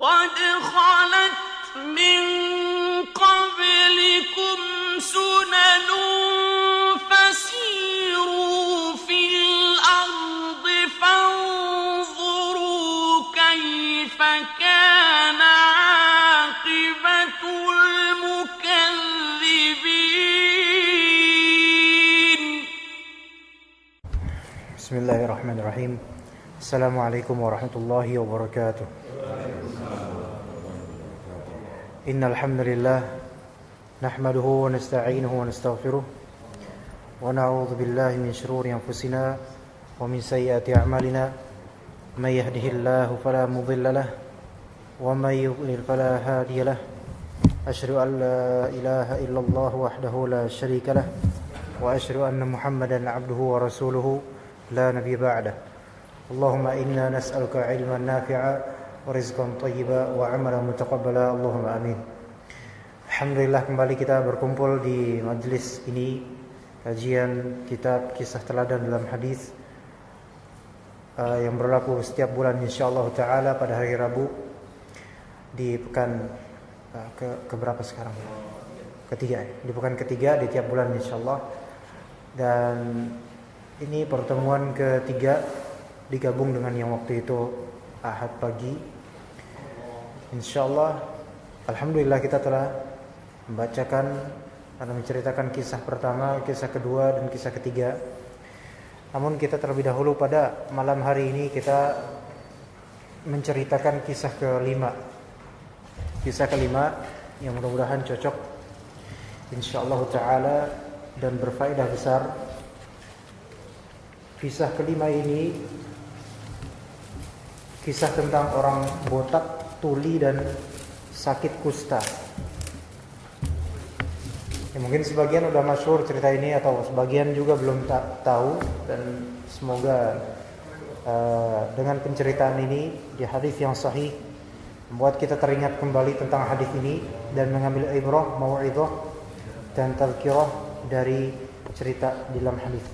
قد خلت من قبلكم سنن فسيروا في الأرض فانظروا كيف كان عاقبة المكذبين. بسم الله الرحمن الرحيم. السلام عليكم ورحمة الله وبركاته. إن الحمد لله نحمده ونستعينه ونستغفره ونعوذ بالله من شرور أنفسنا ومن سيئات أعمالنا من يهده الله فلا مضل له ومن يضلل فلا هادي له أشهد أن لا إله إلا الله وحده لا شريك له وأشهد أن محمدا عبده ورسوله لا نبي بعده. اللهم إنا نسألك علما نافعا rizqan thayyiba wa amalan mutaqabbala. Allahumma amin. Alhamdulillah, kembali kita berkumpul di majelis ini, kajian kitab Kisah Teladan dalam Hadis yang berlaku setiap bulan insyaallah taala pada hari Rabu di pekan keberapa sekarang? Ketiga. Di pekan ketiga di tiap bulan insyaallah. Dan ini pertemuan ketiga digabung dengan yang waktu itu Ahad pagi. Insyaallah, alhamdulillah kita telah membacakan atau menceritakan kisah pertama, kisah kedua dan kisah ketiga. Namun kita terlebih dahulu pada malam hari ini kita menceritakan kisah kelima. Kisah kelima yang mudah-mudahan cocok insyaallah taala dan berfaedah besar. Kisah kelima ini kisah tentang orang botak, tuli dan sakit kusta. Ya, mungkin sebagian udah masyhur cerita ini atau sebagian juga belum tahu, dan semoga dengan penceritaan ini di hadis yang sahih membuat kita teringat kembali tentang hadis ini dan mengambil ibrah, mau'izah dan tazkirah dari cerita di dalam hadis.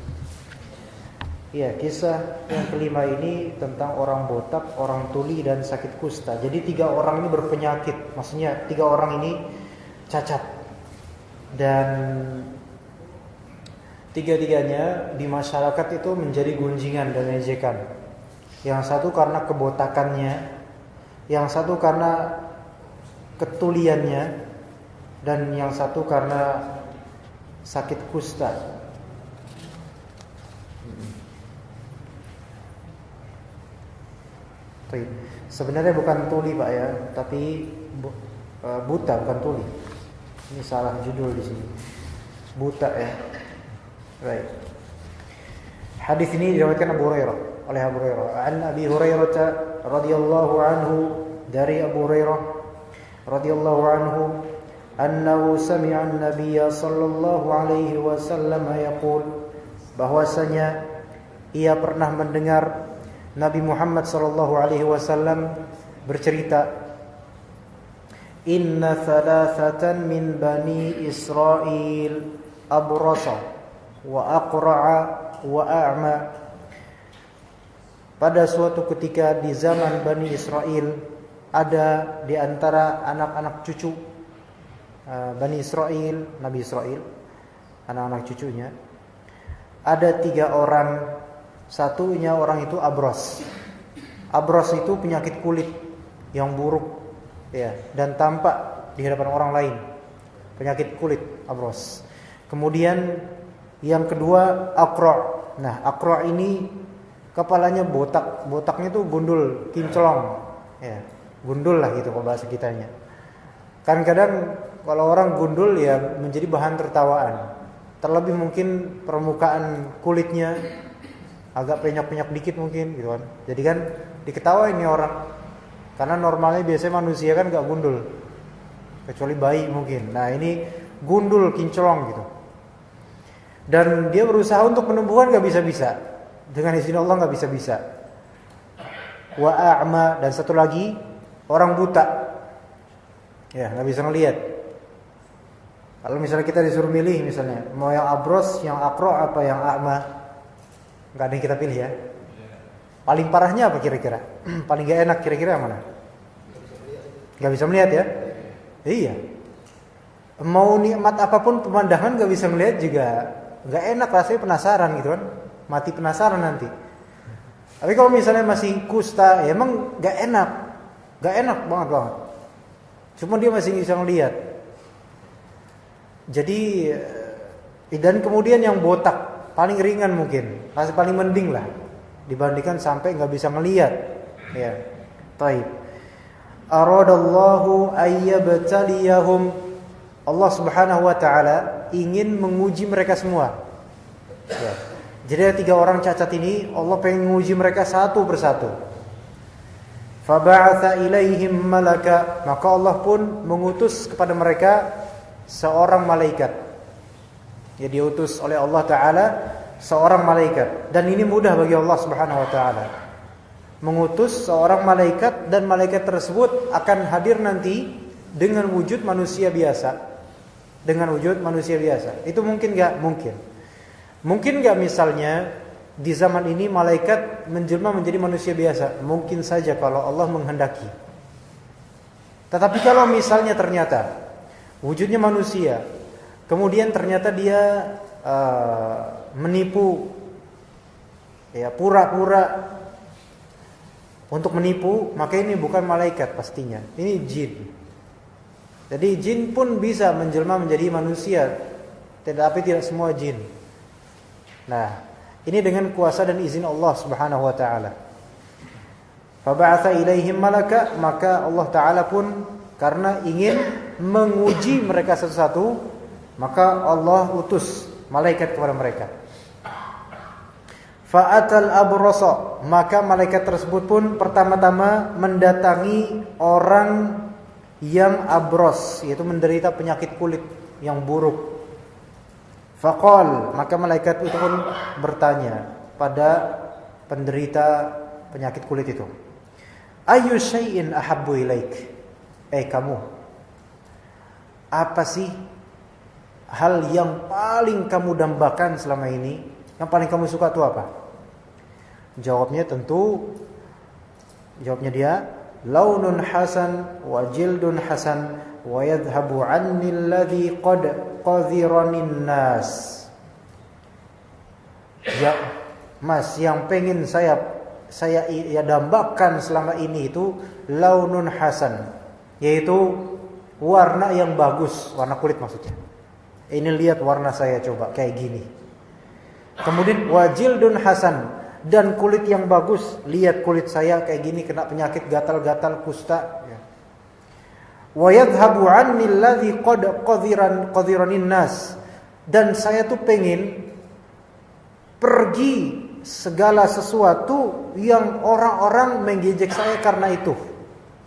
Ya, kisah yang kelima ini tentang orang botak, orang tuli dan sakit kusta. Jadi 3 orang ini berpenyakit. Maksudnya 3 orang ini cacat. Dan 3-tiganya di masyarakat itu menjadi gunjingan dan ejekan. Yang satu karena kebotakannya, yang satu karena ketuliannya, dan yang satu karena sakit kusta. Sebenarnya bukan tuli Pak ya, tapi buta, bukan tuli. Ini salah judul di sini. Buta ya. Baik. Hadis ini diriwayatkan oleh Abu Hurairah. An Abi Hurairah radhiyallahu anhu, dari Abu Hurairah radhiyallahu anhu, annahu sami'a an-nabiy sallallahu alaihi wasallam yaqul, bahwasanya ia pernah mendengar Nabi Muhammad sallallahu alaihi wasallam bercerita, inna thalathatan min bani Israil abrasa wa aqra'a wa a'ma. Pada suatu ketika di zaman Bani Israel, ada di antara anak-anak cucu Bani Israel, Nabi Israel, anak-anak cucunya, ada 3 orang. Satunya orang itu abros. Abros itu penyakit kulit yang buruk ya, dan tampak di hadapan orang lain. Penyakit kulit abros. Kemudian yang kedua aqra'. Nah, aqra' ini kepalanya botak. Botaknya itu gundul, kinclong. Ya, gundul lah gitu kalau bahasa kitanya. Kadang-kadang kalau orang gundul ya menjadi bahan tertawaan. Terlebih mungkin permukaan kulitnya agak penyak-penyak dikit mungkin gitu kan. Jadi kan diketawain nih orang. Karena normalnya biasanya manusia kan gak gundul, kecuali bayi mungkin. Nah, ini gundul, kinclong gitu. Dan dia berusaha untuk menumbuhkan gak bisa-bisa. Dengan izin Allah gak bisa-bisa. Wa a'ma, dan satu lagi orang buta. Ya, gak bisa ngelihat. Kalau misalnya kita disuruh milih misalnya, mau yang abros, yang aqra' apa yang a'ma? Gak ada yang kita pilih ya. Paling parahnya apa kira-kira? Paling gak enak kira-kira yang mana? Nggak bisa melihat ya? Iya. Mau nikmat apapun pemandangan nggak bisa melihat juga nggak enak, rasanya penasaran gitu kan, mati penasaran nanti. Tapi kalau misalnya masih kusta, ya emang nggak enak banget. Cuma dia masih bisa melihat. Jadi dan kemudian yang botak paling ringan mungkin, masih paling mending lah dibandingkan sampai nggak bisa melihat. Ya, taib. Aradallahu ayyabtaliyahum. Allah Subhanahu wa taala ingin menguji mereka semua. Ya. Jadi ada 3 orang cacat ini Allah pengen menguji mereka satu persatu. Faba'atha ilaihim malaka, maka Allah pun mengutus kepada mereka seorang malaikat. Ya, diutus oleh Allah taala seorang malaikat, dan ini mudah bagi Allah Subhanahu wa taala. Mengutus seorang malaikat, dan malaikat tersebut akan hadir nanti dengan wujud manusia biasa. Itu mungkin gak? Mungkin gak misalnya di zaman ini malaikat menjelma menjadi manusia biasa? Mungkin saja kalau Allah menghendaki. Tetapi kalau misalnya ternyata wujudnya manusia, kemudian ternyata dia menipu, ya pura-pura untuk menipu, maka ini bukan malaikat pastinya, ini jin. Jadi jin pun bisa menjelma menjadi manusia, tetapi tidak semua jin. Nah, ini dengan kuasa dan izin Allah Subhanahu wa taala. Faba'atha ilaihim malaka, maka Allah taala pun karena ingin menguji mereka satu-satu, maka Allah utus malaikat kepada mereka. Fa'atal abrasa, maka malaikat tersebut pun pertama-tama mendatangi orang yang abros, yaitu menderita penyakit kulit yang buruk. Faqal, maka malaikat itu pun bertanya pada penderita penyakit kulit itu, Ayyu syai'in ahabbu ilaik? Kamu, apa sih hal yang paling kamu dambakan selama ini? Yang paling kamu suka itu apa? Jawabnya dia, launun hasan wa jildun hasan wa yadhhabu anni alladhi qad qadhiranin nas. Ya, Mas, yang pengen saya dambakan selama ini itu launun hasan, yaitu warna yang bagus, warna kulit maksudnya. Ini lihat warna saya coba kayak gini. Kemudian wajildun hasan, dan kulit yang bagus, lihat kulit saya kayak gini, kena penyakit gatal-gatal, kusta. Wa yadhhabu anni alladhi qad qadhiranin nas, dan saya tuh pengen pergi segala sesuatu yang orang-orang menggejek saya karena itu.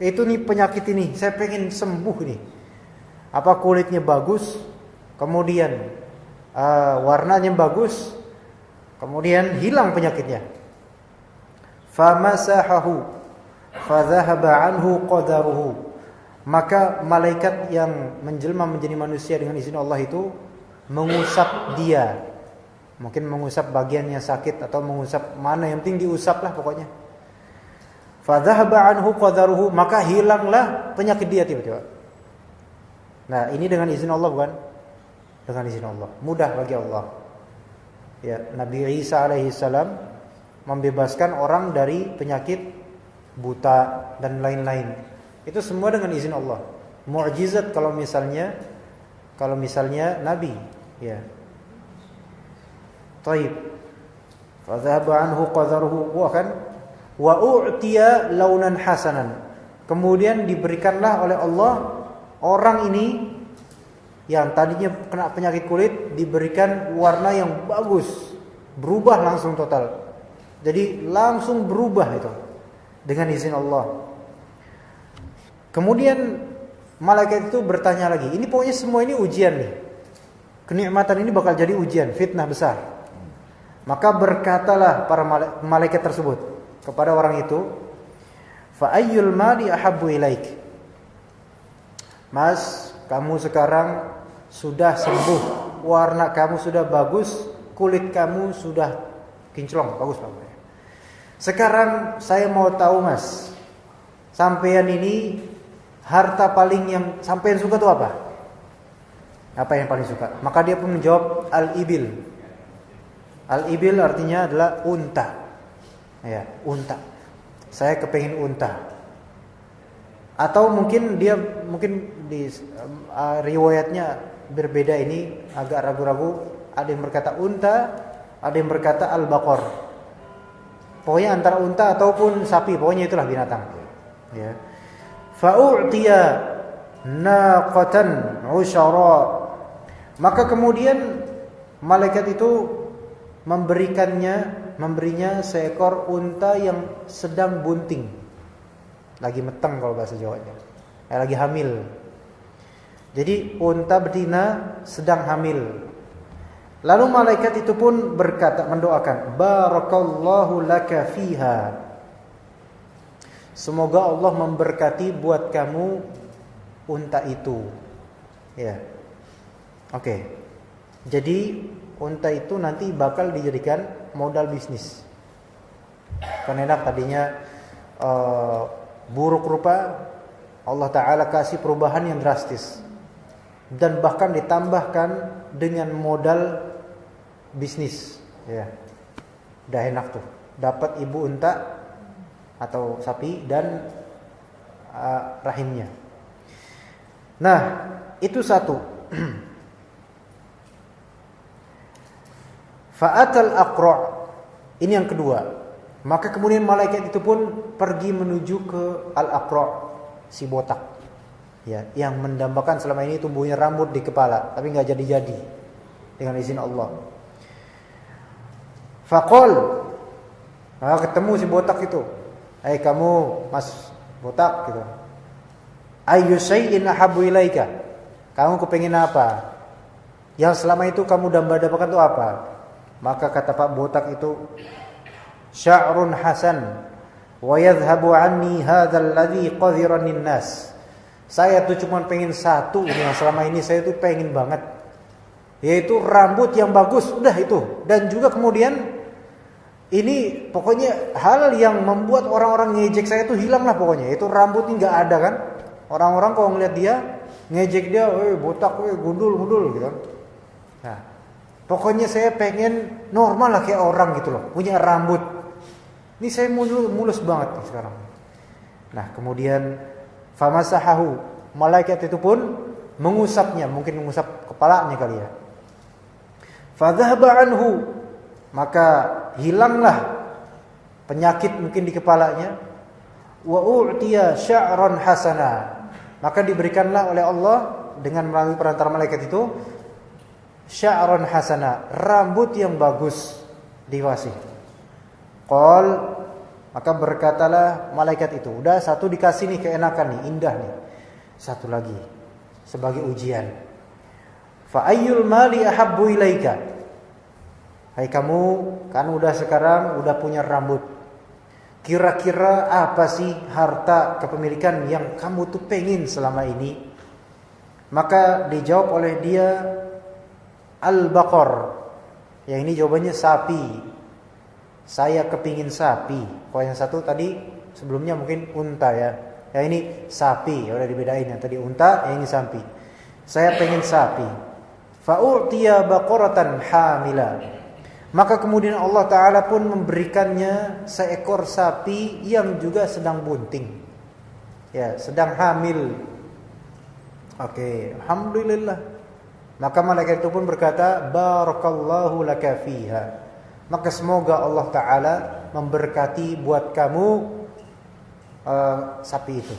Itu nih penyakit ini, saya pengen sembuh nih. Apa kulitnya bagus, kemudian warnanya bagus, kemudian hilang penyakitnya. Famasahahu fadhahaba anhu qadaruhu, maka malaikat yang menjelma menjadi manusia dengan izin Allah itu mengusap dia. Mungkin mengusap bagian yang sakit atau mengusap mana, yang penting diusap lah pokoknya. Fadhahaba anhu qadaruhu, maka hilanglah penyakit dia tiba-tiba. Nah, ini dengan izin Allah bukan? Dengan izin Allah. Mudah bagi Allah. Ya, Nabi Isa alaihi salam membebaskan orang dari penyakit buta dan lain-lain. Itu semua dengan izin Allah. Mukjizat kalau misalnya Nabi, ya. Taib. Fadhahaba anhu qadaruhu wa u'tiya launan hasanan. Kemudian diberikanlah oleh Allah orang ini yang tadinya kena penyakit kulit diberikan warna yang bagus, berubah langsung total. Jadi langsung berubah itu dengan izin Allah. Kemudian malaikat itu bertanya lagi. Ini pokoknya semua ini ujian nih. Kenikmatan ini bakal jadi ujian, fitnah besar. Maka berkatalah para malaikat tersebut kepada orang itu, fa ayyul mali ahabbu ilaik? Mas, kamu sekarang sudah sembuh, warna kamu sudah bagus, kulit kamu sudah kinclong, bagus. Sekarang saya mau tahu, Mas, sampean ini harta paling yang sampean suka itu apa? Apa yang paling suka? Maka dia pun menjawab al-ibil. Al-ibil artinya adalah unta. Ya, unta. Saya kepengin unta. Atau mungkin di riwayatnya berbeda, ini agak ragu-ragu. Ada yang berkata unta, ada yang berkata al-baqar. Pokoknya antara unta ataupun sapi, pokoknya itulah binatang. Ya. Fa'u'tiya naqatan usyara. Maka kemudian malaikat itu memberinya seekor unta yang sedang bunting. Lagi meteng kalau bahasa Jawanya. Lagi hamil. Jadi unta betina sedang hamil. Lalu malaikat itu pun berkata, mendoakan, barakallahu laka fiha. Semoga Allah memberkati buat kamu unta itu. Ya. Oke. Jadi unta itu nanti bakal dijadikan modal bisnis. Kan enak tadinya buruk rupa, Allah Ta'ala kasih perubahan yang drastis. Dan bahkan ditambahkan dengan modal bisnis. Ya. Udah enak tuh. Dapat ibu unta atau sapi dan rahimnya. Nah, itu satu. Fa'atal aqra'. Ini yang kedua. Maka kemudian malaikat itu pun pergi menuju ke al-aqra', si botak. Ya, yang mendambakan selama ini tumbuhnya rambut di kepala, tapi enggak jadi-jadi dengan izin Allah. Faqal. Maka ketemu si botak itu. "Hai kamu, Mas botak," gitu. "Ayyu syai'in ahabbu ilaika?" Kamu kepengin apa? Yang selama itu kamu damba-dambakan itu apa? Maka kata Pak botak itu, "Sya'run hasan wa yadhhabu anni hadzal ladzi qadhirani nas." Saya tuh cuma pengen satu ini yang selama ini saya tuh pengen banget, yaitu rambut yang bagus, udah itu. Dan juga kemudian ini pokoknya hal yang membuat orang-orang ngejek saya tuh hilang lah pokoknya. Itu rambut ini nggak ada kan. Orang-orang kalau ngeliat dia ngejek dia, botak, gundul gitu kan. Nah, pokoknya saya pengen normal lah kayak orang gitu loh, punya rambut. Ini saya mulus banget nih sekarang. Nah, kemudian famasahahu, malaikat itu pun mengusapnya, mungkin mengusap kepalanya kali ya. Fadhahaba anhu, maka hilanglah penyakit mungkin di kepalanya. Wa u'tiya sya'ran hasana, maka diberikanlah oleh Allah dengan melalui perantara malaikat itu sya'ran hasana, rambut yang bagus dikasih. Qal, maka berkatalah malaikat itu, udah satu dikasih nih, keenakan nih, indah nih. Satu lagi sebagai ujian. Fa ayyul mali ahabbu ilaika? Hai kamu, kan udah sekarang udah punya rambut. Kira-kira apa sih harta kepemilikan yang kamu tuh pengen selama ini? Maka dijawab oleh dia al-baqar. Yang ini jawabannya sapi. Saya kepingin sapi. Kalau yang satu tadi sebelumnya mungkin unta ya. Yang ini sapi, ya udah dibedain. Yang tadi unta, yang ini sapi. Saya pengen sapi. Fa'u'tiya baqaratan hamila. Maka kemudian Allah Ta'ala pun memberikannya seekor sapi yang juga sedang bunting. Ya, sedang hamil. Oke, alhamdulillah. Maka malaikat itu pun berkata, barakallahu laka fiha. Maka semoga Allah Ta'ala memberkati buat kamu sapi itu.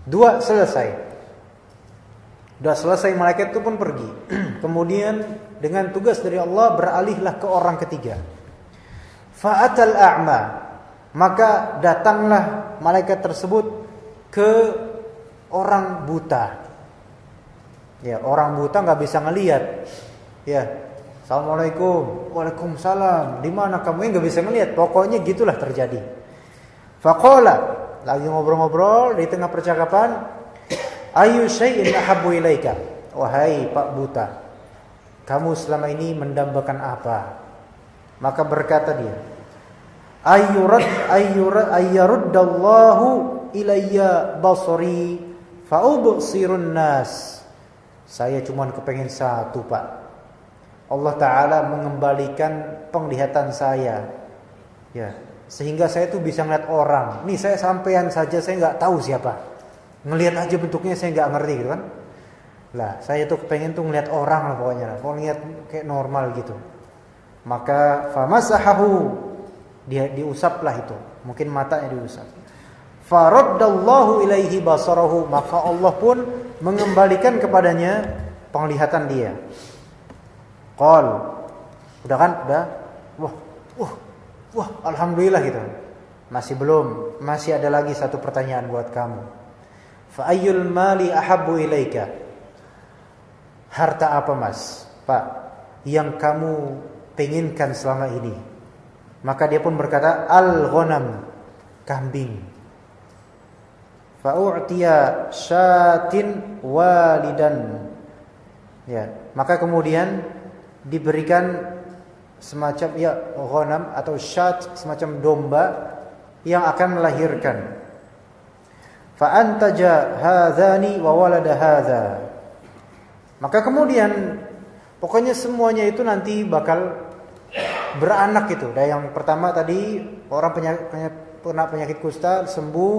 Dua selesai. Sudah selesai, malaikat itu pun pergi. Kemudian dengan tugas dari Allah beralihlah ke orang ketiga. Fa'atal a'ma, maka datanglah malaikat tersebut ke orang buta. Ya, orang buta nggak bisa ngelihat. Ya, assalamualaikum, waalaikumsalam. Di mana kamu? Nggak bisa ngelihat. Pokoknya gitulah terjadi. Faqala, lagi ngobrol-ngobrol di tengah percakapan. Ayu syai'in ahabbu ilaika? Wahai Pak buta, kamu selama ini mendambakan apa? Maka berkata dia, ayyuruddallahu ilayya basari fa ubsirun nas. Saya cuma kepengen satu, Pak. Allah Ta'ala mengembalikan penglihatan saya. Ya, sehingga saya tuh bisa ngeliat orang. Nih saya sampean saja saya nggak tahu siapa. Ngelihat aja bentuknya saya nggak ngerti gitu kan. Lah, saya tuh kepengen tuh ngeliat orang lah pokoknya. Kalau ngeliat kayak normal gitu. Maka famasahahu, dia diusaplah itu. Mungkin matanya diusap. Faraddallahu ilaihi basarahu, maka Allah pun mengembalikan kepadanya penglihatan dia. Qal, udah kan? Udah. Wah, alhamdulillah gitu. Masih belum, masih ada lagi satu pertanyaan buat kamu. Fa ayyul mali ahabbu ilaika? Harta apa, Mas? Pak, yang kamu penginkan selama ini? Maka dia pun berkata, al-ghanam, kambing. Fa u'tiya syatin walidan. Ya, maka kemudian diberikan semacam ghanam atau syat, semacam domba yang akan melahirkan. Fa antaja hadzani wa walada hadza. Maka kemudian pokoknya semuanya itu nanti bakal beranak itu. Dan yang pertama tadi orang kena penyakit kusta sembuh,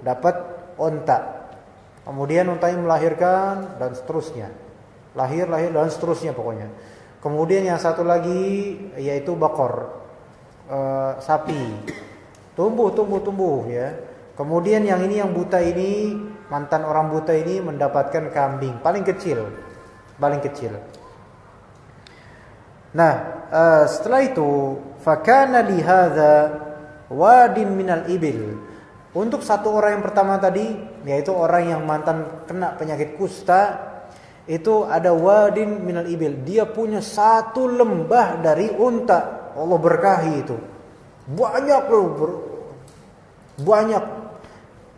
dapat onta. Kemudian ontanya melahirkan dan seterusnya. Lahir dan seterusnya pokoknya. Kemudian yang satu lagi yaitu bakor, sapi. Tumbuh ya. Kemudian yang ini yang buta ini, mantan orang buta ini mendapatkan kambing paling kecil. Nah, setelah itu fakana li hadza wadin minal ibil. Untuk satu orang yang pertama tadi, yaitu orang yang mantan kena penyakit kusta, itu ada wadin minal ibil. Dia punya satu lembah dari unta. Allah berkahi itu. Banyak loh, banyak.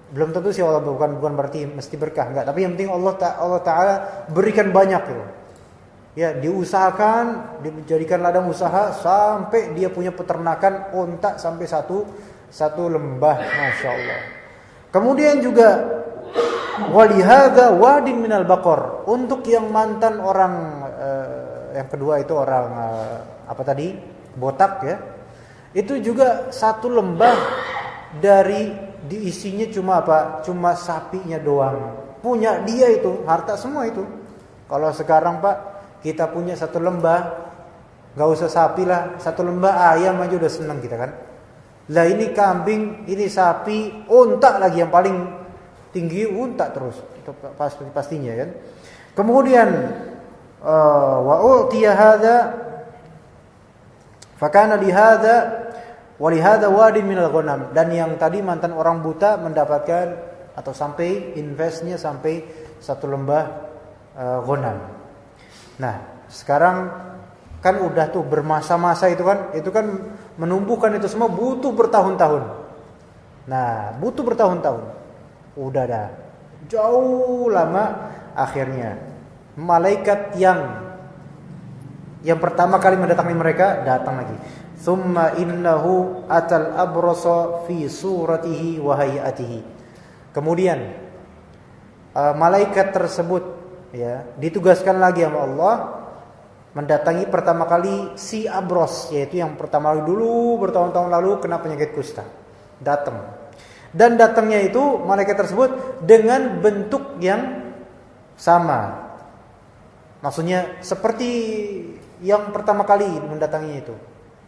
Belum tentu sih Allah bukan berarti mesti berkah, enggak. Tapi yang penting Allah Ta'ala berikan banyak gitu. Ya, diusahakan, dijadikan ladang usaha sampai dia punya peternakan unta sampai satu lembah, masya Allah. Kemudian juga walihada wadin minal bakor. Untuk yang mantan orang yang kedua itu orang apa tadi? Botak ya. Itu juga satu lembah dari diisinya cuma apa? Cuma sapinya doang. Punya dia itu, harta semua itu. Kalau sekarang Pak, kita punya satu lembah, gak usah sapi lah, satu lembah ayam aja udah senang kita kan. Lah ini kambing, ini sapi, unta lagi yang paling tinggi unta terus. Itu pastinya kan. Kemudian wa utiya hadza fakana li hadza walihada wadin minal ghanam, dan yang tadi mantan orang buta mendapatkan atau sampai investnya sampai satu lembah ghanam. Nah, sekarang kan udah tuh bermasa-masa itu kan menumbuhkan itu semua butuh bertahun-tahun. Nah, butuh bertahun-tahun. Udah dah. Jauh lama akhirnya malaikat yang pertama kali mendatangi mereka datang lagi. Thumma innahu atal abrasa fi suratihi wa hayatihi. Kemudian malaikat tersebut ya ditugaskan lagi sama Allah mendatangi pertama kali si abros, yaitu yang pertama kali dulu bertahun-tahun lalu kena penyakit kusta. Datang. Dan datangnya itu malaikat tersebut dengan bentuk yang sama. Maksudnya seperti yang pertama kali mendatanginya itu.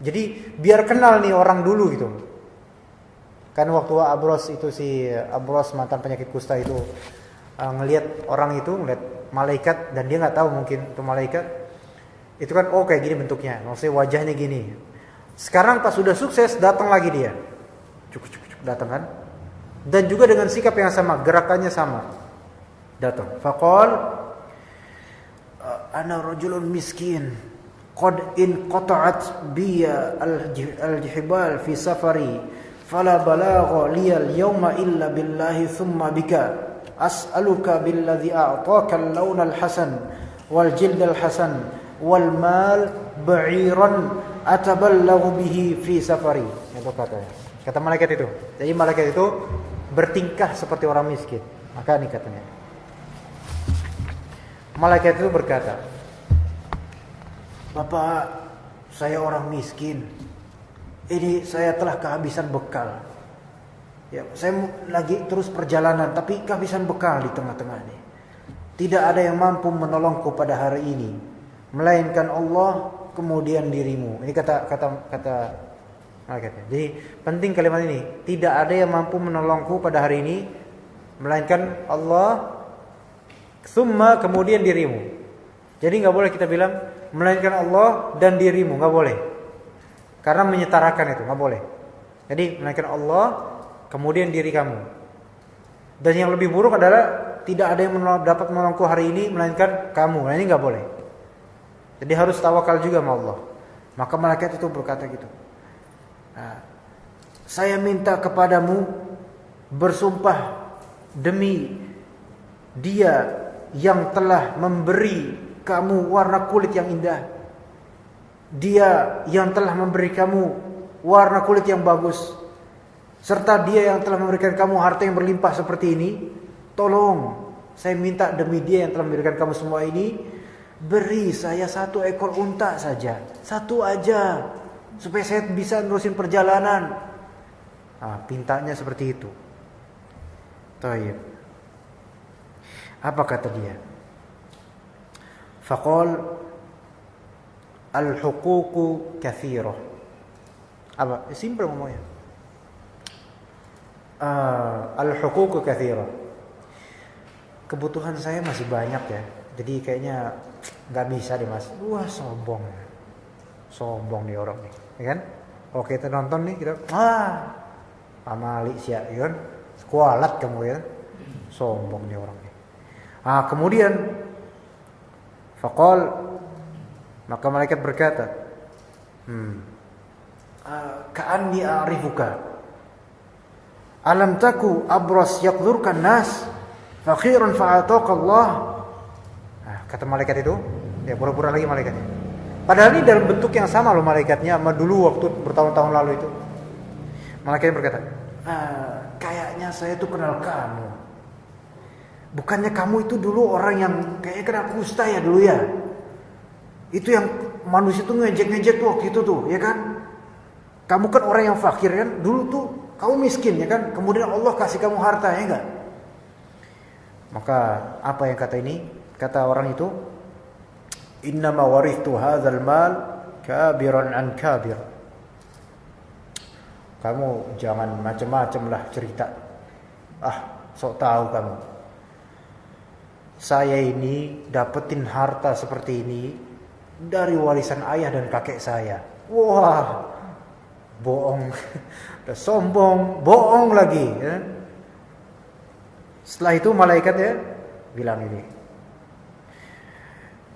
Jadi biar kenal nih orang dulu gitu. Kan waktu Abros itu si Abros mantan penyakit kusta itu ngelihat orang itu, ngelihat malaikat dan dia nggak tahu mungkin itu malaikat. Itu kan kayak gini bentuknya, maksudnya wajahnya gini. Sekarang pas sudah sukses datang lagi dia. Cuk datang kan. Dan juga dengan sikap yang sama, gerakannya sama. Datang. Faqal ana rajulun miskin. Qad in qata'at biya al-jihbal fi safari fala balagha li al-yawma illa billahi thumma bika as'aluka billadhi a'taka al-lawn al-hasan wal jild al-hasan wal mal ba'iran atabalaghu bihi fi safari. Itu kata malaikat itu. Jadi malaikat itu bertingkah seperti orang miskin. Maka ini katanya, malaikat itu berkata, Bapak, saya orang miskin. Ini saya telah kehabisan bekal. Ya, saya lagi terus perjalanan, tapi kehabisan bekal di tengah-tengah ini. Tidak ada yang mampu menolongku pada hari ini, melainkan Allah, kemudian dirimu. Ini kata malaikatnya. Jadi penting kalimat ini. Tidak ada yang mampu menolongku pada hari ini, melainkan Allah, summa kemudian dirimu. Jadi nggak boleh kita bilang melainkan Allah dan dirimu, nggak boleh. Karena menyetarakan itu nggak boleh. Jadi melainkan Allah, kemudian diri kamu. Dan yang lebih buruk adalah tidak ada yang dapat menolongku hari ini melainkan kamu. Nah, ini nggak boleh. Jadi harus tawakal juga sama Allah. Maka malaikat itu berkata gitu. Nah, saya minta kepadamu bersumpah demi Dia yang telah memberi kamu warna kulit yang indah, Dia yang telah memberi kamu warna kulit yang bagus, serta Dia yang telah memberikan kamu harta yang berlimpah seperti ini. Tolong, saya minta demi Dia yang telah memberikan kamu semua ini, beri saya 1 ekor unta saja, 1 aja, supaya saya bisa nerusin perjalanan. Pintanya seperti itu. Taib. Apa kata dia? Faqal al-huququ katsirah. Apa? Simple ngomongnya. Al-huququ katsirah. Kebutuhan saya masih banyak ya. Jadi kayaknya nggak bisa deh mas. Wah sombong nih orang nih, ya kan? Kalau kita nonton nih kita, pamali sia, ya kan? Kualat kamu ya, sombong nih orang nih. Kemudian, faqal, maka malaikat berkata, ka'anni a'rifuka, alam taku abras yaqdurkan nas, faqiran fa'ataka Allah. Kata malaikat itu, ya pura-pura lagi malaikatnya. Padahal ini dalam bentuk yang sama loh malaikatnya sama dulu waktu bertahun-tahun lalu itu. Malaikatnya berkata, kayaknya saya tuh kenal kamu. Bukannya kamu itu dulu orang yang kayaknya kena kusta ya dulu ya. Itu yang manusia tuh ngejek-ngejek tuh waktu itu tuh, ya kan? Kamu kan orang yang fakir kan? Dulu tuh kamu miskin ya kan? Kemudian Allah kasih kamu harta ya enggak? Maka apa yang kata ini? Kata orang itu, innama warithtu hadzal mal kabiran an kabir. Kamu jangan macam-macam lah cerita. Sok tahu kamu. Saya ini dapetin harta seperti ini dari warisan ayah dan kakek saya. Wah, bohong. Udah sombong, bohong lagi. Ya. Setelah itu malaikatnya bilang ini,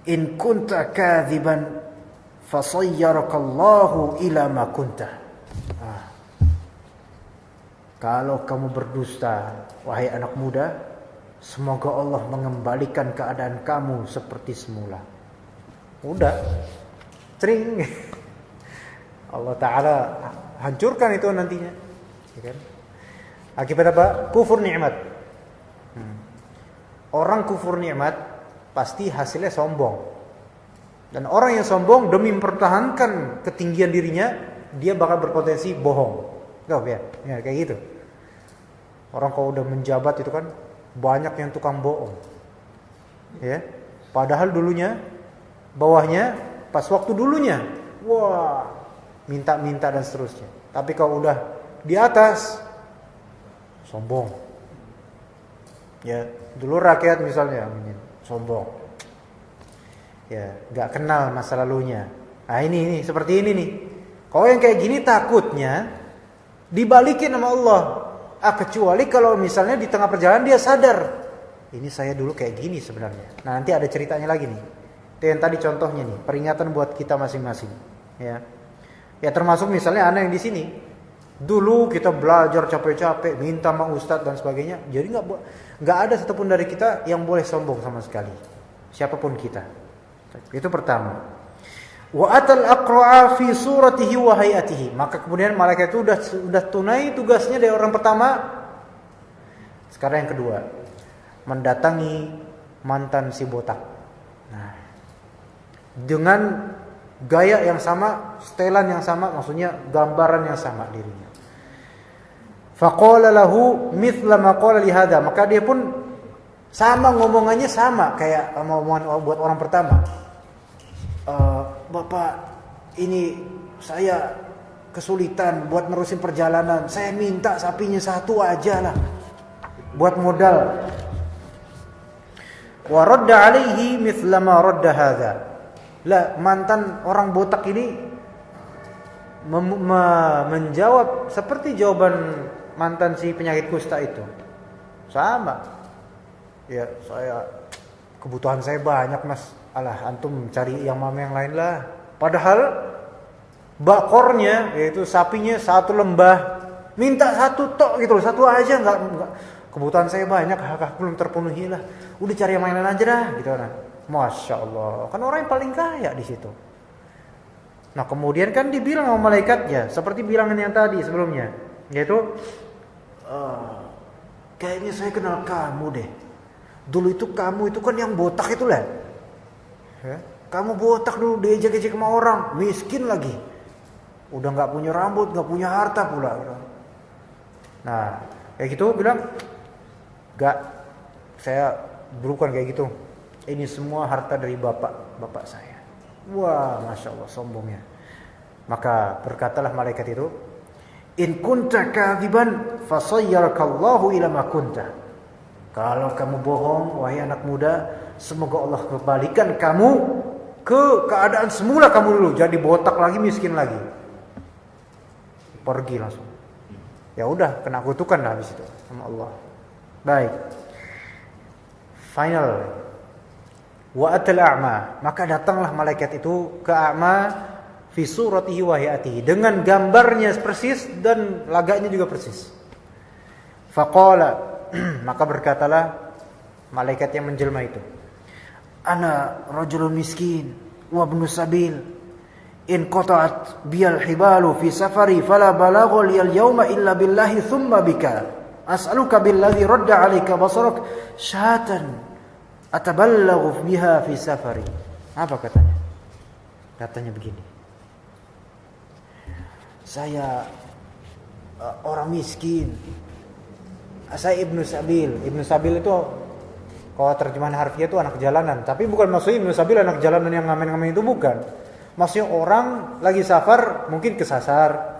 in kunta kadziban fasayyarakallahu ila ma kunta. Kalau kamu berdusta, wahai anak muda, semoga Allah mengembalikan keadaan kamu seperti semula. Udah, cering. Allah Ta'ala hancurkan itu nantinya. Akibat apa? Kufur nikmat. Orang kufur nikmat pasti hasilnya sombong. Dan orang yang sombong demi mempertahankan ketinggian dirinya, dia bakal berpotensi bohong. Ya, kayak gitu. Orang kalau udah menjabat itu kan banyak yang tukang bohong. Ya. Padahal dulunya bawahnya pas waktu dulunya, wah, minta-minta dan seterusnya. Tapi kalau udah di atas sombong. Ya, dulu rakyat misalnya sombong. Ya, enggak kenal masa lalunya. Ini seperti ini nih. Kalau yang kayak gini takutnya dibalikin sama Allah. Kecuali kalau misalnya di tengah perjalanan dia sadar, ini saya dulu kayak gini sebenarnya. Nah, nanti ada ceritanya lagi nih. Itu yang tadi contohnya nih, peringatan buat kita masing-masing. Ya termasuk misalnya anak yang di sini. Dulu kita belajar capek-capek, minta sama ustadz dan sebagainya. Jadi nggak ada satupun dari kita yang boleh sombong sama sekali. Siapapun kita. Itu pertama. Wa atal aqra'a fi suratihi wa hayatihi. Maka kemudian malaikat itu sudah tunai tugasnya dari orang pertama, Sekarang yang kedua, mendatangi mantan si botak. Nah, dengan gaya yang sama, setelan yang sama, maksudnya gambaran yang sama dirinya. Faqala lahu mithla ma qala li hadha, maka dia pun sama ngomongannya sama kayak omongan buat orang pertama. Bapak, ini saya kesulitan buat nerusin perjalanan. Saya minta sapinya satu aja lah buat modal. Wa radda alaihi mithla ma radda hadha. Lah, mantan orang botak ini menjawab seperti jawaban mantan si penyakit kusta itu. Sama. Ya, kebutuhan saya banyak, Mas. Alah, antum cari yang mama yang lain lah. Padahal bakornya, yaitu sapinya satu lembah, minta satu tok gitu loh, satu aja enggak. Kebutuhan saya banyak, hak belum terpenuhi lah. Udah cari yang lain aja dah, gitu kan. Masya Allah, kan orang yang paling kaya di situ. Nah, kemudian kan dibilang sama malaikatnya, seperti bilangan yang tadi sebelumnya, yaitu kayaknya saya kenal kamu deh. Dulu itu kamu itu kan yang botak itu lah. Ya? Kamu botak dulu, diejek-ejek sama orang, miskin lagi. Udah nggak punya rambut, nggak punya harta pula. Nah, kayak gitu bilang, nggak, saya bukan kayak gitu. Ini semua harta dari bapak saya. Wah, masya Allah, sombongnya. Maka berkatalah malaikat itu, in kunta kadziban fasayyarakallahu ila ma kunta. Kalau kamu bohong, wahai anak muda, semoga Allah kembalikan kamu ke keadaan semula kamu dulu, jadi botak lagi, miskin lagi. Pergi langsung. Ya udah, kena kutukan lah habis itu sama Allah. Baik. Final. Wa atal a'ma, maka datanglah malaikat itu ke a'ma fi suratihi wa hayatihi, dengan gambarnya persis dan lagaknya juga persis. Faqala, maka berkatalah malaikat yang menjelma itu, ana rajulun miskin wa ibnu sabil, in qata'at biyal hibalu fi safari fala balagha liyal yawma illa billahi thumma bika, as'aluka billadhi radda 'alaika basarak syatan atabalaghu biha fi safari. Apa katanya? Katanya begini, saya orang miskin, saya ibnu sabil. Ibnu sabil itu kalau terjemahan harfiah itu anak jalanan, tapi bukan maksudnya ibnu sabil anak jalanan yang ngamen-ngamen itu, bukan. Maksudnya orang lagi safar mungkin kesasar,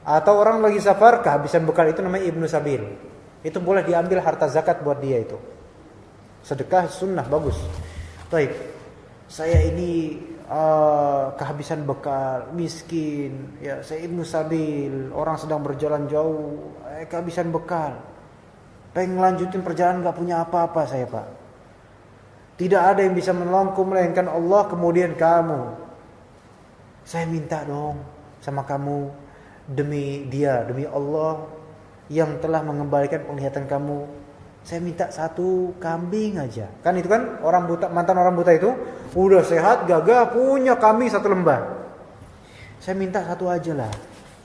atau orang lagi safar kehabisan bekal, itu namanya ibnu sabil. Itu boleh diambil harta zakat buat dia itu. Sedekah sunnah, bagus. Baik, saya ini kehabisan bekal, miskin, ya saya ibnu sabil, orang sedang berjalan jauh, kehabisan bekal, pengen lanjutin perjalanan, gak punya apa-apa saya, Pak. Tidak ada yang bisa menolongku melainkan Allah, kemudian kamu. Saya minta dong sama kamu, demi dia, demi Allah yang telah mengembalikan penglihatan kamu, saya minta satu kambing aja. Kan itu kan orang buta, mantan orang buta itu udah sehat, gagah, punya kambing satu lembah. Saya minta satu aja lah,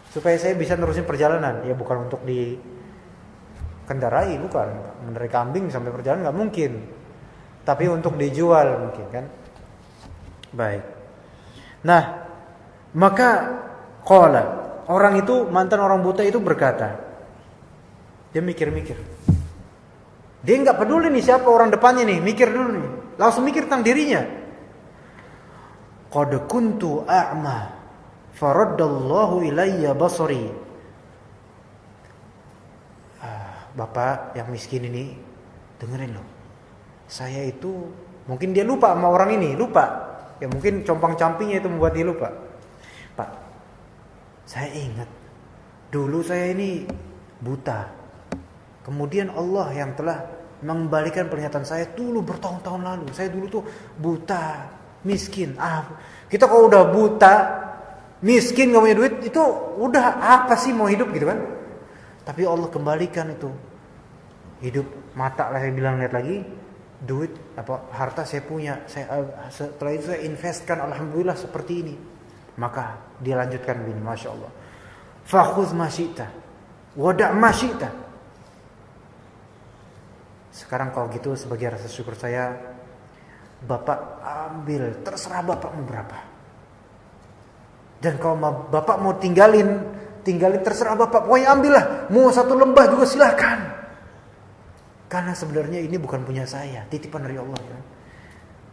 supaya saya bisa nerusin perjalanan. Ya bukan untuk dikendarai, bukan. Mengendarai kambing sampai perjalanan nggak mungkin. Tapi untuk dijual mungkin kan. Baik. Nah, maka qala, orang itu, mantan orang buta itu berkata, dia mikir-mikir. Dia nggak peduli nih siapa orang depannya nih, mikir dulu nih, langsung mikir tentang dirinya. Qad kuntu a'ma faraddallahu ilayya basari. Bapak yang miskin ini, dengerin loh. Saya itu, mungkin dia lupa sama orang ini, lupa. Ya mungkin compang-campingnya itu membuat dia lupa. Pak, saya ingat dulu saya ini buta. Kemudian Allah yang telah mengembalikan penglihatan saya dulu bertahun-tahun lalu. Saya dulu tuh buta, miskin. Kita kalau udah buta, miskin, gak punya duit, itu udah apa sih mau hidup gitu kan? Tapi Allah kembalikan itu hidup, mata lah saya bilang, lihat lagi, duit, harta saya punya. Setelah itu saya investkan, alhamdulillah seperti ini. Maka dia lanjutkan begini, masya Allah. Fakhudh ma syi'ta, wada' ma syi'ta. Sekarang kalau gitu sebagai rasa syukur saya, Bapak ambil, terserah Bapak mau berapa. Dan kalau Bapak mau tinggalin terserah Bapak, pokoknya ambillah. Mau 1 lembah juga silahkan. Karena sebenarnya ini bukan punya saya, titipan dari Allah ya.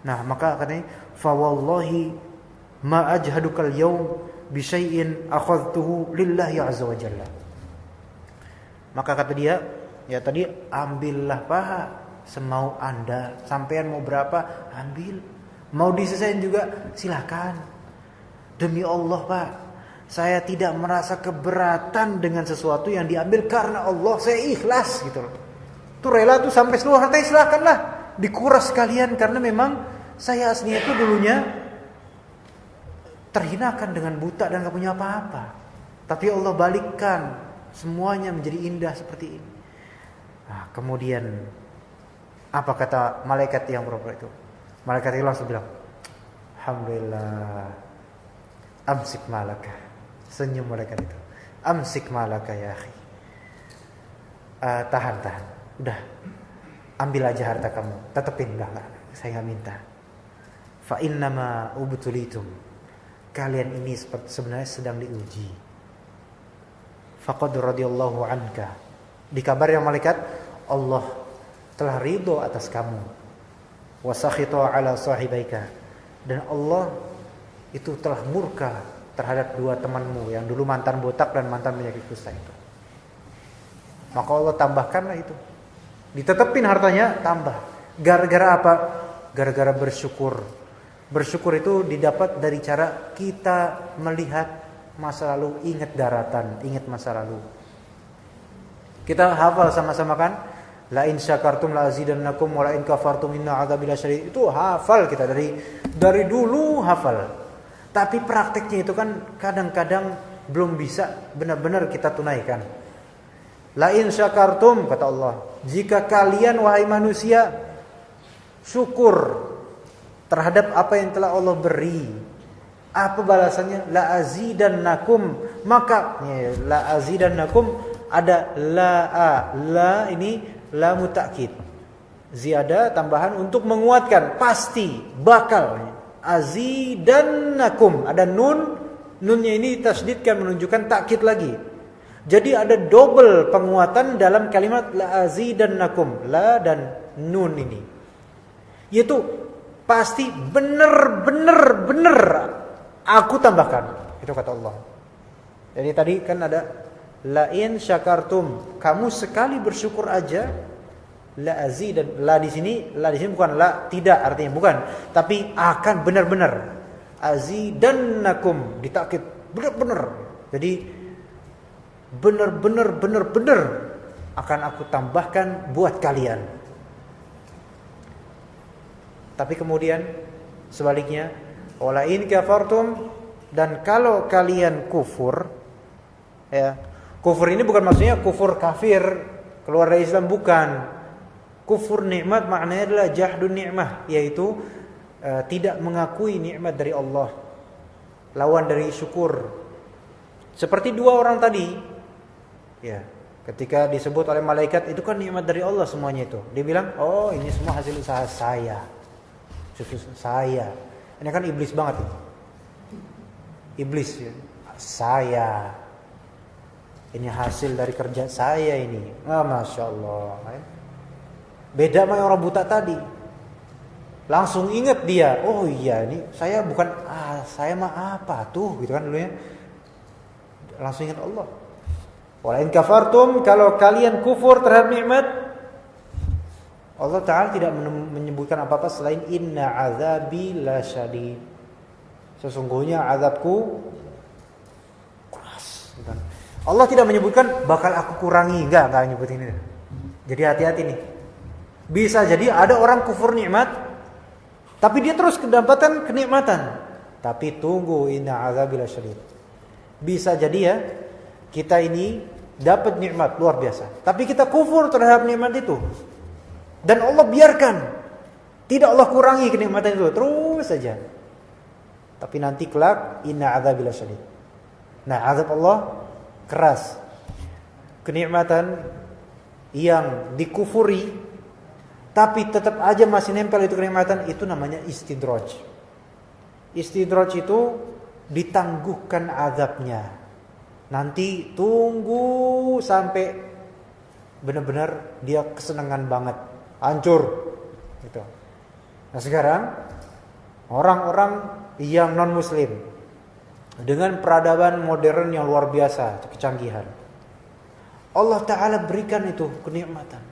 Nah, maka katanya, fa wallahi ma ajhadukal yaum bi syai'in akhadtuhu lillahi azza wa jalla. Maka kata dia, ya tadi ambillah Pak, semau Anda, sampean mau berapa ambil, mau disisain juga silakan. Demi Allah Pak, saya tidak merasa keberatan dengan sesuatu yang diambil karena Allah, saya ikhlas gitu loh. Tuh rela tuh sampai seluruh hartanya silakanlah, dikuras sekalian, karena memang saya aslinya itu dulunya terhinakan dengan buta dan gak punya apa-apa. Tapi Allah balikkan semuanya menjadi indah seperti ini. Nah, kemudian apa kata malaikat yang berapa itu? Malaikat itu langsung bilang, alhamdulillah, amsik malaka. Senyum malaikat itu, amsik malaka ya akhi. Tahan. Udah, ambil aja harta kamu, tetepin udah, saya nggak minta. Fa innama ubtulitum, kalian ini sebenarnya sedang diuji. Faqad radhiyallahu anka, di kabar yang malaikat, Allah telah ridho atas kamu. Wa sakhita ala sahibaika, dan Allah itu telah murka terhadap 2 temanmu yang dulu mantan botak dan mantan penyakit kusta itu. Maka Allah tambahkanlah itu, ditetepin hartanya tambah. Gara-gara apa? Gara-gara bersyukur. Bersyukur itu didapat dari cara kita melihat masa lalu, ingat daratan, ingat masa lalu. Kita hafal sama-sama kan? La in syakartum la azidannakum wa la in kafartum inna adzabi lasyadid. Itu hafal kita dari dulu hafal. Tapi prakteknya itu kan kadang-kadang belum bisa benar-benar kita tunaikan. La in syakartum, kata Allah, jika kalian wahai manusia syukur terhadap apa yang telah Allah beri, apa balasannya? La azidannakum, maka la azidannakum ada la ini la mutakkid, ziyadah tambahan untuk menguatkan, pasti, bakal. Azidannakum, ada nunnya ini tasdidkan menunjukkan takkid lagi. Jadi ada double penguatan dalam kalimat la azidannakum, la dan nun ini. Yaitu pasti benar aku tambahkan. Itu kata Allah. Jadi tadi kan ada la in syakartum, kamu sekali bersyukur aja, la azidan. La di sini bukan la tidak, artinya bukan, tapi akan benar-benar. Azidannakum ditakkid, benar-benar. Jadi benar akan aku tambahkan buat kalian. Tapi kemudian sebaliknya, wala in kafartum, dan kalau kalian kufur, ya, kufur ini bukan maksudnya kufur kafir, keluar dari Islam, bukan. Kufur nikmat maknanya adalah jahdun nikmah, yaitu tidak mengakui nikmat dari Allah, lawan dari syukur. Seperti 2 orang tadi, ya, ketika disebut oleh malaikat itu kan nikmat dari Allah semuanya itu, dia bilang, oh ini semua hasil usaha saya, saya. Ini kan iblis banget itu. Iblis ya. Saya. Ini hasil dari kerja saya ini. Masya Allah. Beda sama orang buta tadi. Langsung ingat dia. Oh iya ini saya bukan. Saya mah apa tuh gitu kan dulunya. Langsung ingat Allah. Wala in kafartum, kalau kalian kufur terhadap nikmat, Allah Ta'ala tidak menyebutkan apa-apa selain inna azabi lasyadid. Sesungguhnya azabku keras. Allah tidak menyebutkan bakal aku kurangi, enggak nyebutin ini. Jadi hati-hati nih. Bisa jadi ada orang kufur nikmat, tapi dia terus kedapatan kenikmatan. Tapi tunggu, inna azabi lasyadid. Bisa jadi ya, kita ini dapat nikmat luar biasa, tapi kita kufur terhadap nikmat itu. Dan Allah biarkan, tidak Allah kurangi kenikmatan itu, terus saja. Tapi nanti kelak, inna azabil lasyadid. Nah, azab Allah keras. Kenikmatan yang dikufuri tapi tetap aja masih nempel itu kenikmatan, itu namanya istidraj. Istidraj itu ditangguhkan azabnya. Nanti tunggu sampai benar-benar dia kesenangan banget, hancur gitu. Nah sekarang orang-orang yang non muslim dengan peradaban modern yang luar biasa, kecanggihan, Allah Ta'ala berikan itu kenikmatan.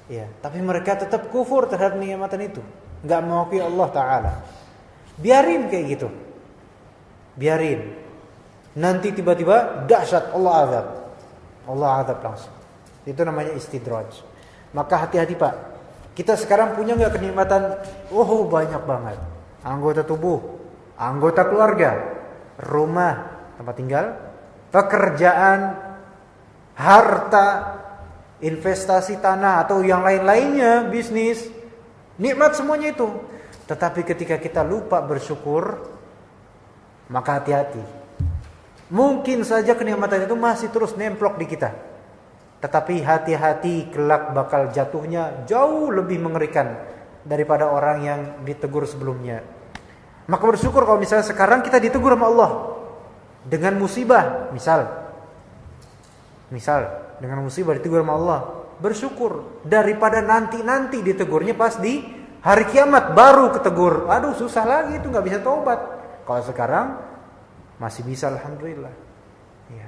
Ya, tapi mereka tetap kufur terhadap kenikmatan itu, nggak mengakui Allah Ta'ala. Biarin kayak gitu, biarin. Nanti tiba-tiba dahsyat Allah azab langsung. Itu namanya istidraj. Maka hati-hati Pak. Kita sekarang punya nggak kenikmatan? Oh banyak banget. Anggota tubuh, anggota keluarga, rumah, tempat tinggal, pekerjaan, harta, investasi tanah atau yang lain-lainnya, bisnis, nikmat semuanya itu. Tetapi ketika kita lupa bersyukur, maka hati-hati. Mungkin saja kenikmatan itu masih terus nemplok di kita. Tetapi hati-hati, kelak bakal jatuhnya jauh lebih mengerikan daripada orang yang ditegur sebelumnya. Maka bersyukur kalau misalnya sekarang kita ditegur sama Allah dengan musibah, misal dengan musibah ditegur sama Allah, bersyukur daripada nanti ditegurnya pas di hari kiamat baru ketegur. Aduh susah lagi itu, nggak bisa taubat. Kalau sekarang masih bisa, alhamdulillah. Ya.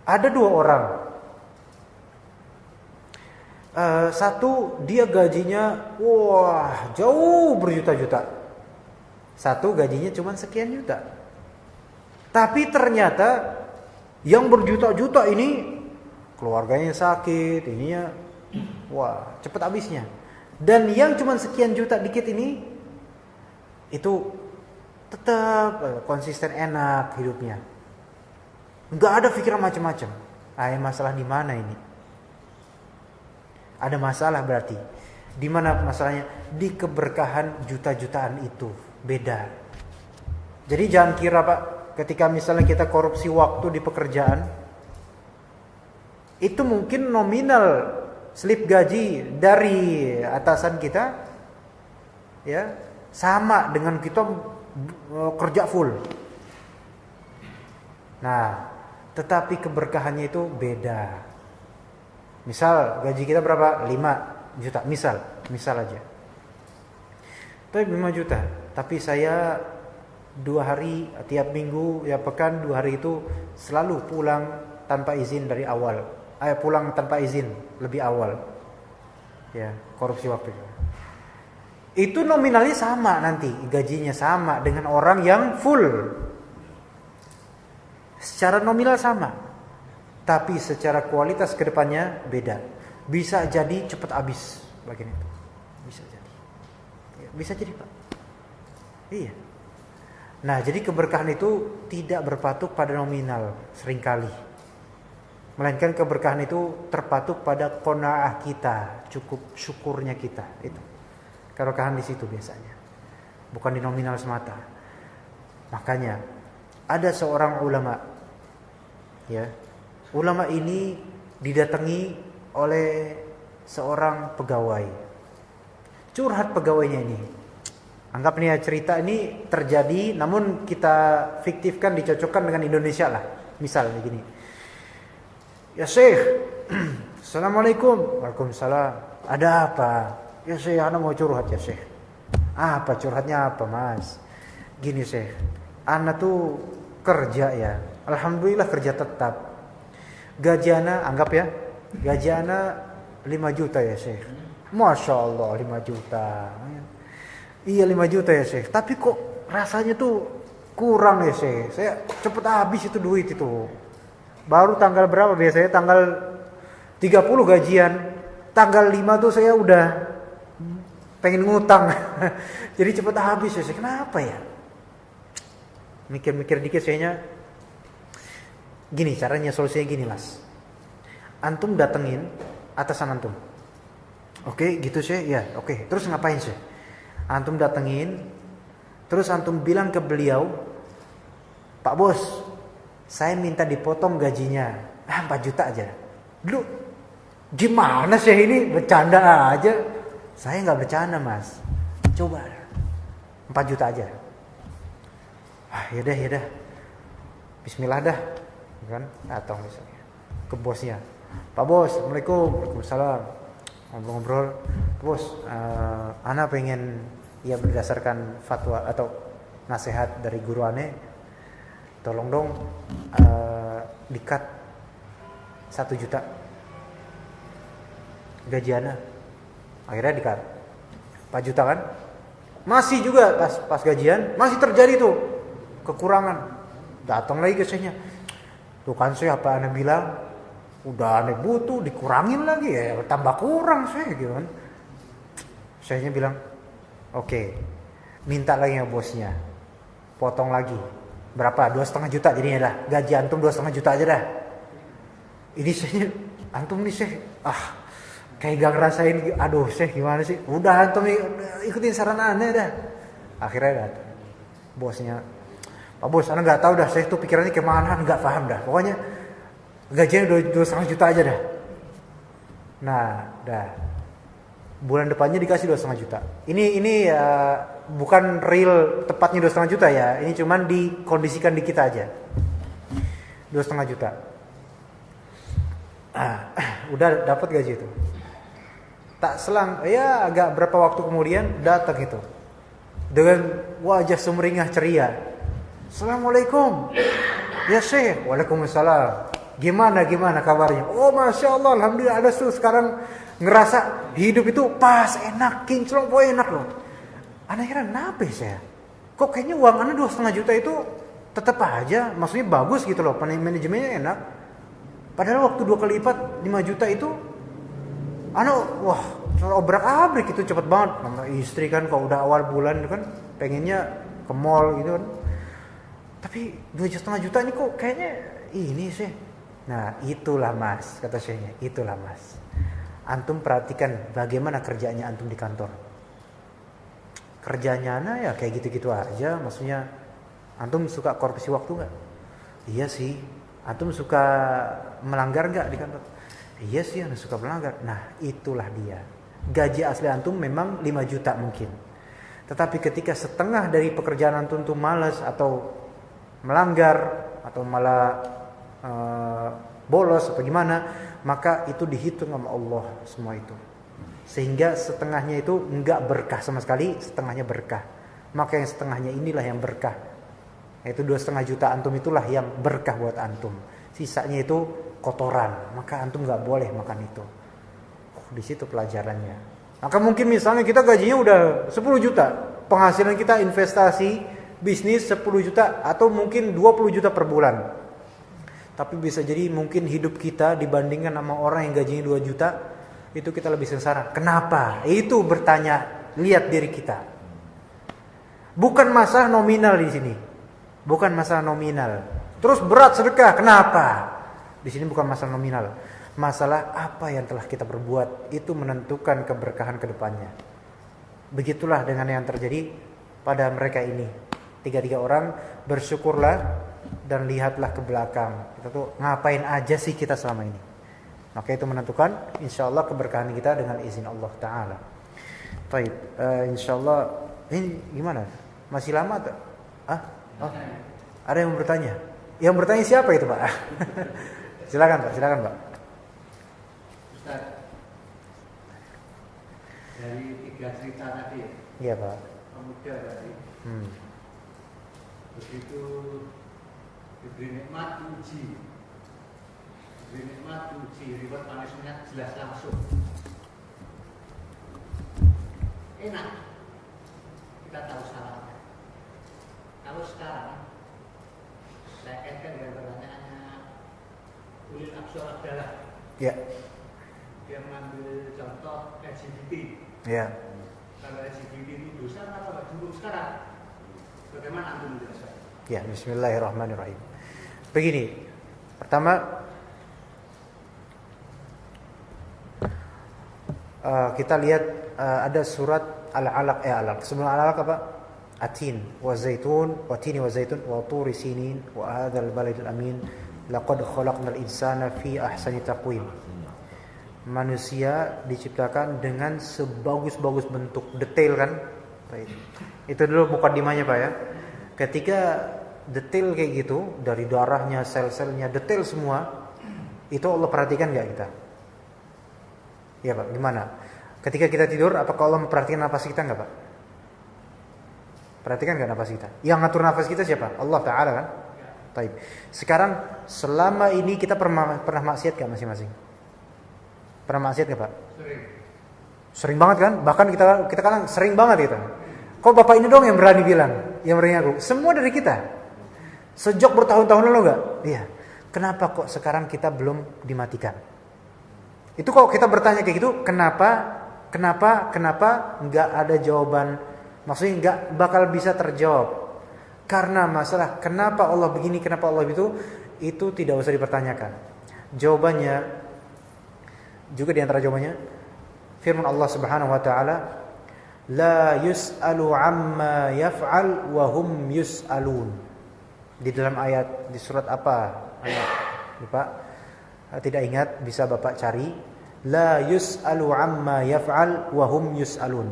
Ada dua orang. Satu dia gajinya wah jauh berjuta-juta. Satu gajinya cuma sekian juta. Tapi ternyata yang berjuta-juta ini keluarganya sakit, ininya wah cepat habisnya. Dan yang cuma sekian juta dikit ini itu tetap konsisten enak hidupnya. Enggak ada pikiran macam-macam. Masalah di mana ini? Ada masalah berarti. Di mana masalahnya? Di keberkahan juta-jutaan itu. Beda. Jadi jangan kira Pak, ketika misalnya kita korupsi waktu di pekerjaan, itu mungkin nominal slip gaji dari atasan kita ya sama dengan kita kerja full. Nah, tetapi keberkahannya itu beda. Misal gaji kita berapa? 5 juta, misal aja. Tapi 5 juta, tapi saya 2 hari tiap minggu ya pekan 2 hari itu selalu pulang tanpa izin dari awal. Pulang tanpa izin lebih awal. Ya, korupsi waktu itu. Itu nominalnya sama nanti, gajinya sama dengan orang yang full. Secara nominal sama, tapi secara kualitas kedepannya beda. Bisa jadi cepat habis bagian itu. Bisa jadi. Ya, bisa jadi Pak. Iya. Nah, jadi keberkahan itu tidak berpatuk pada nominal seringkali. Melainkan keberkahan itu terpatuk pada qanaah kita, cukup syukurnya kita. Itu keberkahan di situ biasanya, bukan di nominal semata. Makanya ada seorang ulama, ya, ulama ini didatangi oleh seorang pegawai. Curhat pegawainya ini. Anggap nih ya, cerita ini terjadi, namun kita fiktifkan, dicocokkan dengan Indonesia lah. Misal begini. Ya Syekh, Assalamualaikum. Waalaikumsalam. Ada apa? Ya Syekh, ana mau curhat ya Syekh. Apa curhatnya apa Mas? Gini Syekh, ana tuh kerja ya. Alhamdulillah kerja tetap. Gaji ana, anggap ya, gaji ana 5 juta ya Syekh. Masya Allah 5 juta. Iya 5 juta ya Syekh. Tapi kok rasanya tuh kurang ya Syekh. Saya cepet habis itu duit itu. Baru tanggal berapa biasanya? Tanggal 30 gajian. Tanggal 5 tuh saya udah pengen ngutang. Jadi cepet habis ya. Kenapa ya? Mikir-mikir dikit sayanya. Gini caranya, solusinya gini Mas. Antum datengin atasan antum. Oke gitu sih ya. Oke. Terus ngapain sih? Antum datengin. Terus antum bilang ke beliau, Pak Bos, saya minta dipotong gajinya 4 juta aja. Lu gimana sih ini? Bercanda aja. Saya nggak bercanda mas. Coba 4 juta aja. Yaudah. Bismillah dah. Kan datang misalnya ke bosnya. Pak bos, Assalamualaikum. Waalaikumsalam. Ngobrol-ngobrol. Bos, ana pengen ya berdasarkan fatwa atau nasihat dari guru ane. Tolong dong di-cut 1 juta gaji ana. Akhirnya di-cut 4 juta kan. Masih juga pas gajian masih terjadi tuh kekurangan. Datang lagi ke saya. Tuh kan saya apa ane bilang, udah ane butuh dikurangin lagi ya, tambah kurang saya gitu kan. Saya bilang, oke, minta lagi ya bosnya, potong lagi. Berapa? 2,5 juta jadinya dah. Gaji antum 2,5 juta aja dah. Ini saya, antum nih saya, kayak gak ngerasain, aduh saya gimana sih. Udah antum ikutin saran aneh dah. Akhirnya datang bosnya, Pak bos, anda gak tahu dah, saya tuh pikirannya kemana, gak paham dah. Pokoknya gajinya 2,5 juta aja dah. Nah, dah. Bulan depannya dikasih 2,5 juta. Ini bukan real tepatnya 2,5 juta ya. Ini cuman dikondisikan di kita aja. 2,5 juta. Udah dapat gaji itu. Tak selang, ya agak berapa waktu kemudian datang itu. Dengan wajah sumringah ceria. Assalamualaikum. Ya Syekh. Waalaikumsalam. Gimana kabarnya? Oh Masya Allah, Alhamdulillah ada tuh sekarang ngerasa hidup itu pas, enak, kinclong, enak loh. Ana heran, kenapa saya? Kok kayaknya uang ana 2,5 juta itu tetap aja, maksudnya bagus gitu loh, manajemennya enak. Padahal waktu 2 kali lipat 5 juta itu, ana wah obrak-abrik itu cepet banget. Nama istri kan kalau udah awal bulan kan pengennya ke mall gitu kan. Tapi 2,5 juta ini kok kayaknya ini sih. Nah itulah mas, kata syekhnya, itulah mas. Antum perhatikan bagaimana kerjanya antum di kantor. Kerjanya ana ya kayak gitu-gitu aja. Maksudnya antum suka korupsi waktu gak? Iya sih. Antum suka melanggar gak di kantor? Iya sih, ana suka melanggar. Nah itulah dia. Gaji asli antum memang 5 juta mungkin. Tetapi ketika setengah dari pekerjaan antum tuh malas atau melanggar atau malah bolos atau gimana, maka itu dihitung sama Allah semua itu. Sehingga setengahnya itu enggak berkah sama sekali, setengahnya berkah. Maka yang setengahnya inilah yang berkah. Yaitu 2,5 juta antum itulah yang berkah buat antum. Sisanya itu kotoran, maka antum enggak boleh makan itu. Di situ pelajarannya. Maka mungkin misalnya kita gajinya udah 10 juta, penghasilan kita investasi bisnis 10 juta atau mungkin 20 juta per bulan. Tapi bisa jadi mungkin hidup kita dibandingkan sama orang yang gajinya 2 juta, itu kita lebih sengsara. Kenapa? Itu bertanya, lihat diri kita. Bukan masalah nominal di sini. Bukan masalah nominal. Terus berat sedekah, kenapa? Di sini bukan masalah nominal. Masalah apa yang telah kita perbuat itu menentukan keberkahan ke depannya. Begitulah dengan yang terjadi pada mereka ini. 3 orang, bersyukurlah dan lihatlah ke belakang. Kita tuh ngapain aja sih kita selama ini. Maka itu menentukan insyaallah keberkahan kita dengan izin Allah Ta'ala. Baik, insyaallah ini gimana? Masih lama atau? Ada yang bertanya? Yang bertanya siapa itu Pak? Silakan Pak. Ustaz, dari 3 cerita tadi. Iya Pak. Pemuda tadi. Begitu diberi nikmat uji, reward punishment jelas langsung. Enak, kita tahu salahnya. Kalau sekarang saya kaitkan dengan pertanyaannya Ulil Absar adalah Ya. Dia mengambil contoh LGBT. Ya. Kalau LGBT itu dosa atau nggak dulu sekarang? Bagaimana antum menjelaskan? Ya, bismillahirrahmanirrahim. Begini, pertama kita lihat ada surat Al-Alaq. Sebelum Al-Alaq apa? Atin wa zaitun wa tini wa zaitun wa turi sinin wa hadzal baladil amin laqad khalaqnal insana fi ahsani taqwim. Manusia diciptakan dengan sebagus-bagus bentuk, detail kan? Baik. Itu dulu mukadimahnya Pak ya. Ketika detail kayak gitu, dari darahnya, sel-selnya, detail semua, itu Allah perhatikan nggak kita? Ya Pak, gimana? Ketika kita tidur, apakah Allah memperhatikan nafas kita nggak Pak? Perhatikan nggak nafas kita? Yang ngatur nafas kita siapa? Allah Ta'ala kan? Taib. Sekarang, selama ini kita pernah maksiat nggak masing-masing? Pernah maksiat nggak Pak? Sering banget kan? Bahkan kita kan sering banget itu. Kok Bapak ini dong yang berani bilang, yang berani aku? Semua dari kita. Sejak bertahun-tahun lalu nggak? Iya. Kenapa kok sekarang kita belum dimatikan? Itu kalau kita bertanya kayak gitu, kenapa nggak ada jawaban? Maksudnya nggak bakal bisa terjawab. Karena masalah kenapa Allah begini, kenapa Allah itu tidak usah dipertanyakan. Jawabannya juga di antara jawabannya firman Allah Subhanahu wa taala, la yus'alu amma yaf'al wa hum yus'alun. Di dalam ayat di surat apa? Ayat lupa. Tidak ingat, bisa Bapak cari. La yus'alu amma yaf'al wa hum yus'alun.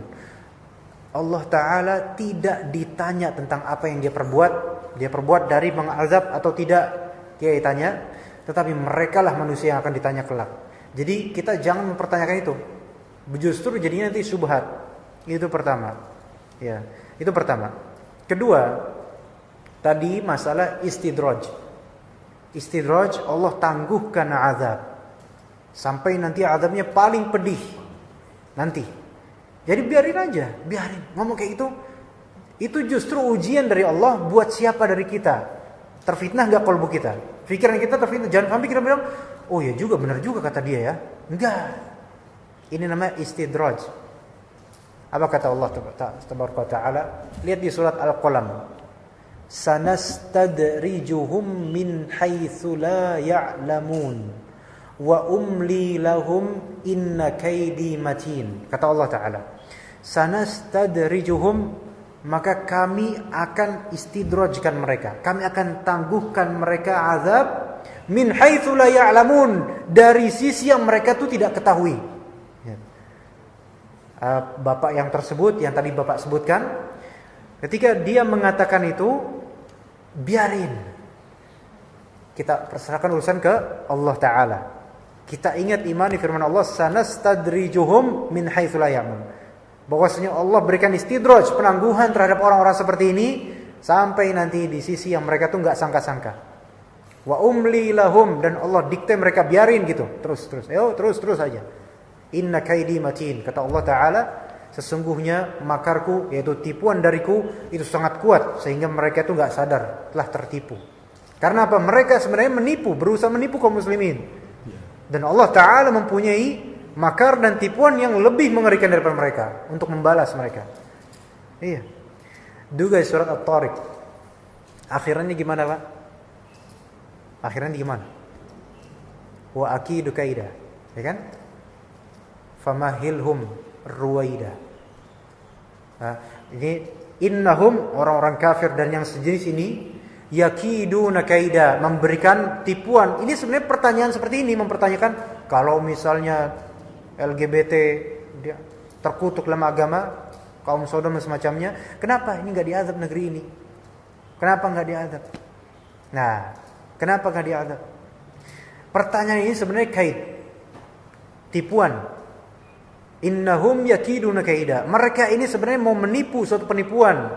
Allah Ta'ala tidak ditanya tentang apa yang dia perbuat dari mengazab atau tidak, dia ditanya, tetapi merekalah manusia yang akan ditanya kelak. Jadi kita jangan mempertanyakan itu. Justru jadinya nanti syubhat. Itu pertama. Ya, itu pertama. Kedua, tadi masalah istidraj. Istidraj Allah tangguhkan azab sampai nanti azabnya paling pedih nanti. Jadi biarin aja, biarin. Ngomong kayak itu justru ujian dari Allah buat siapa dari kita. Terfitnah enggak kalbu kita? Pikiran kita terfitnah. Jangan sampai kita bilang, oh ya juga, benar juga kata dia ya. Enggak. Ini namanya istidraj. Apa kata Allah Tabaraka Ta'ala? Lihat di surat Al-Qalam. Sanastadrijuhum min haitsu la ya'lamun wa umli lahum inna kaidi matin. Kata Allah Ta'ala, sanastadrijuhum, maka kami akan istidrajkan mereka, kami akan tangguhkan mereka azab min haitsu la ya'lamun, dari sisi yang mereka tuh tidak ketahui. Bapak yang tersebut, yang tadi Bapak sebutkan, ketika dia mengatakan itu, biarin. Kita perserahkan urusan ke Allah Ta'ala. Kita ingat iman di firman Allah, sanastadrijuhum min haitsu la ya'lamun. Bahwasanya Allah berikan istidraj, penangguhan terhadap orang-orang seperti ini sampai nanti di sisi yang mereka tuh enggak sangka-sangka. Wa umli lahum, dan Allah dikte mereka, biarin gitu. Terus aja. Inna kaidi matin, kata Allah Ta'ala, sesungguhnya makarku, yaitu tipuan dariku, itu sangat kuat sehingga mereka itu enggak sadar telah tertipu. Karena apa? Mereka sebenarnya berusaha menipu kaum muslimin. Dan Allah Ta'ala mempunyai makar dan tipuan yang lebih mengerikan daripada mereka untuk membalas mereka. Iya. Juga surat At-Tariq. Akhirannya gimana, Pak? Akhirannya gimana? Wa akidu kaida. Ya kan? Famahilhum ruwaida. Ini innahum, orang-orang kafir dan yang sejenis ini, yakiduna kaida, memberikan tipuan. Ini sebenarnya pertanyaan seperti ini, mempertanyakan kalau misalnya LGBT dia terkutuk dalam agama, kaum Sodom dan semacamnya, kenapa ini enggak diazab negeri ini? Kenapa enggak diazab? Nah, kenapa enggak diazab? Pertanyaan ini sebenarnya kait, tipuan. Innahum yakiduna kaida. Mereka ini sebenarnya mau menipu, suatu penipuan.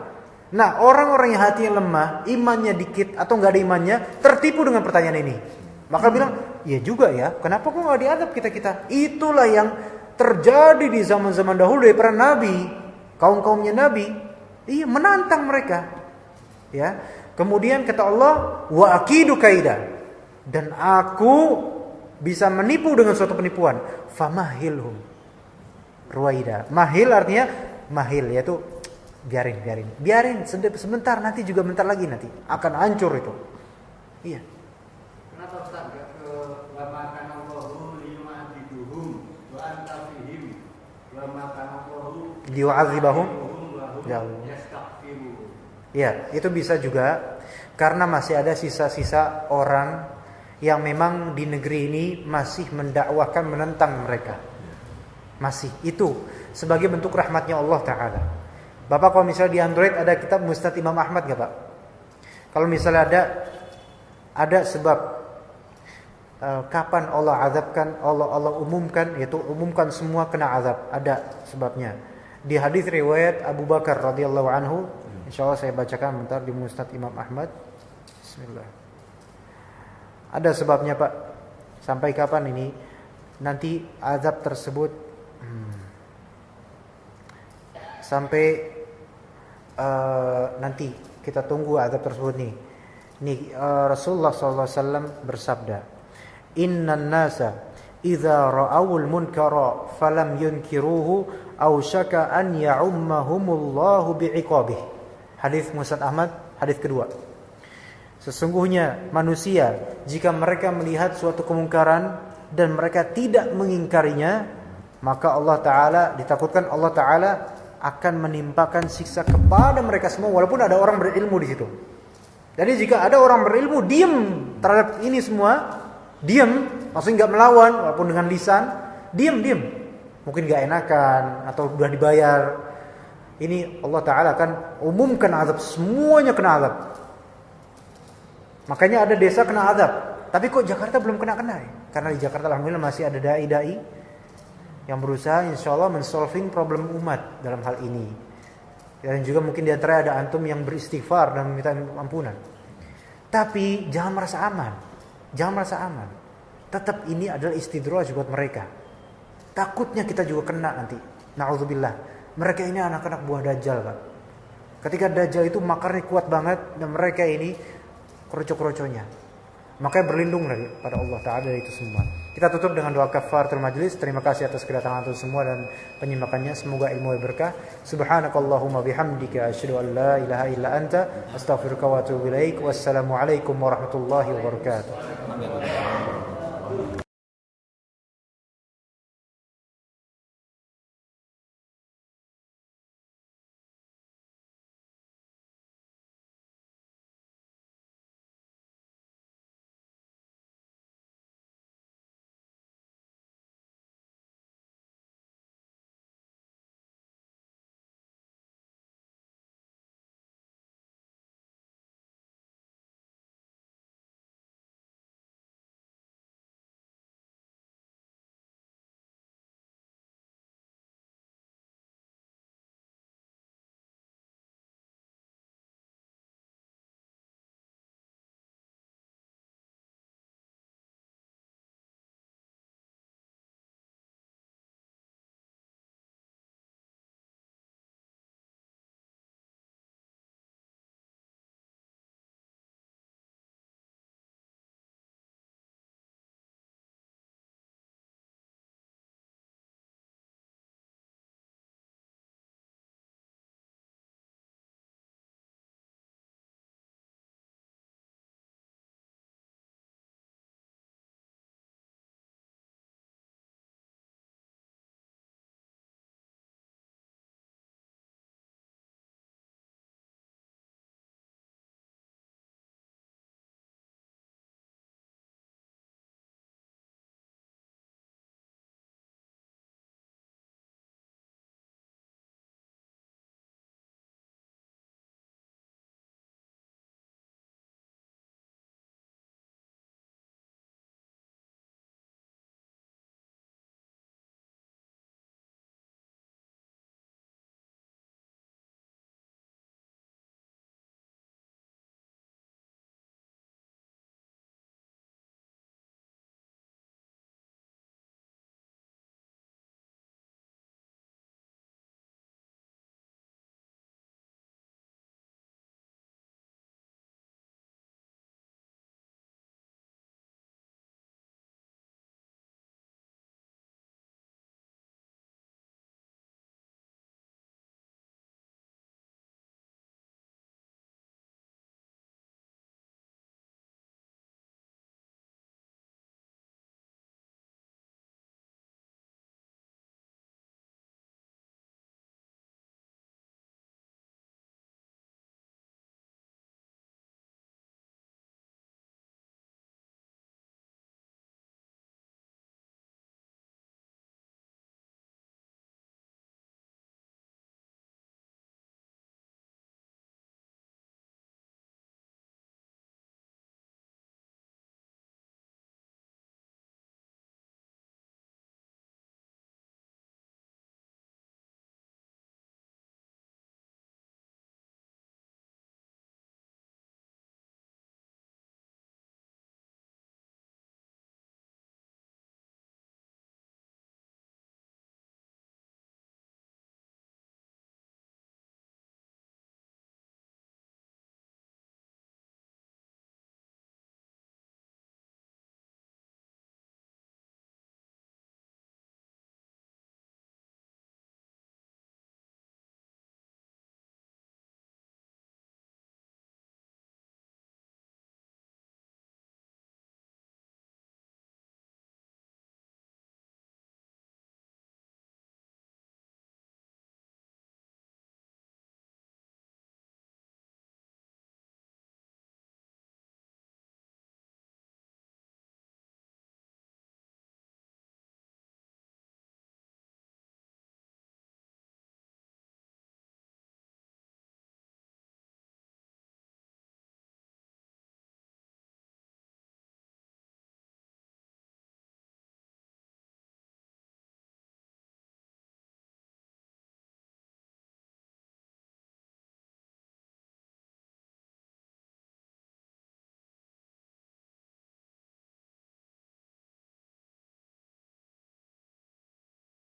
Nah, orang-orang yang hatinya lemah, imannya dikit atau enggak ada imannya, tertipu dengan pertanyaan ini. Maka bilang, ya juga ya, kenapa kok enggak diadab kita-kita? Itulah yang terjadi di zaman-zaman dahulu dari para nabi, kaum-kaumnya nabi. Iya, menantang mereka. Ya. Kemudian kata Allah, wa akidu kaida. Dan aku bisa menipu dengan suatu penipuan. Famahilhum ruwaida. Mahil artinya mahil, yaitu biarin sebentar, nanti juga bentar lagi nanti akan hancur itu. Iya. Kenapa Ustaz enggak ke lama kana Allahu liyu'adzibuhum wa anta fihim wa ma kana Allahu Liyu'adzibahum ya yastaghfiru. Ya, itu bisa juga karena masih ada sisa-sisa orang yang memang di negeri ini masih mendakwahkan menentang mereka. Masih itu sebagai bentuk rahmatnya Allah Ta'ala. Bapak kalau misalnya di Android ada kitab Musnad Imam Ahmad gak Pak? Kalau misalnya ada sebab kapan Allah azabkan, Allah umumkan, yaitu umumkan semua kena azab, ada sebabnya. Di hadis riwayat Abu Bakar radhiyallahu anhu, insyaallah saya bacakan bentar di Musnad Imam Ahmad. Bismillah. Ada sebabnya Pak. Sampai kapan ini? Nanti azab tersebut sampai nanti kita tunggu azab tersebut nih. Rasulullah SAW bersabda, Innan nasa idza ra'awul munkara falam yunkiruhu aw syaka an ya'ummahumullahu bi'iqabih. Hadis Musnad Ahmad, hadis kedua. Sesungguhnya manusia jika mereka melihat suatu kemungkaran dan mereka tidak mengingkarinya, maka Allah Ta'ala, ditakutkan Allah Ta'ala akan menimpakan siksa kepada mereka semua walaupun ada orang berilmu di situ. Jadi jika ada orang berilmu diam terhadap ini semua, diam, maksudnya nggak melawan walaupun dengan lisan, diam. Mungkin nggak enakan atau sudah dibayar. Ini Allah Ta'ala akan umumkan azab, semuanya kena azab. Makanya ada desa kena azab, tapi kok Jakarta belum kena ya? Karena di Jakarta alhamdulillah masih ada dai-dai yang berusaha insyaallah men-solving problem umat dalam hal ini. Dan juga mungkin di antara ada antum yang beristighfar dan meminta ampunan. Tapi jangan merasa aman. Tetap ini adalah istidraj buat mereka. Takutnya kita juga kena nanti. Na'udzubillah. Mereka ini anak-anak buah Dajjal, Pak. Ketika Dajjal itu makarnya kuat banget dan mereka ini kroco-kroconya. Makanya berlindung pada Allah Ta'ala dari itu semua. Kita tutup dengan doa kafaratul majlis. Terima kasih atas kedatangan antum semua dan penyimpakannya. Semoga ilmu berkah. Subhanakallahumma bihamdika asyhadu an la ilaha illa anta astaghfiruka wa atubu ilaik. Wassalamualaikum warahmatullahi wabarakatuh.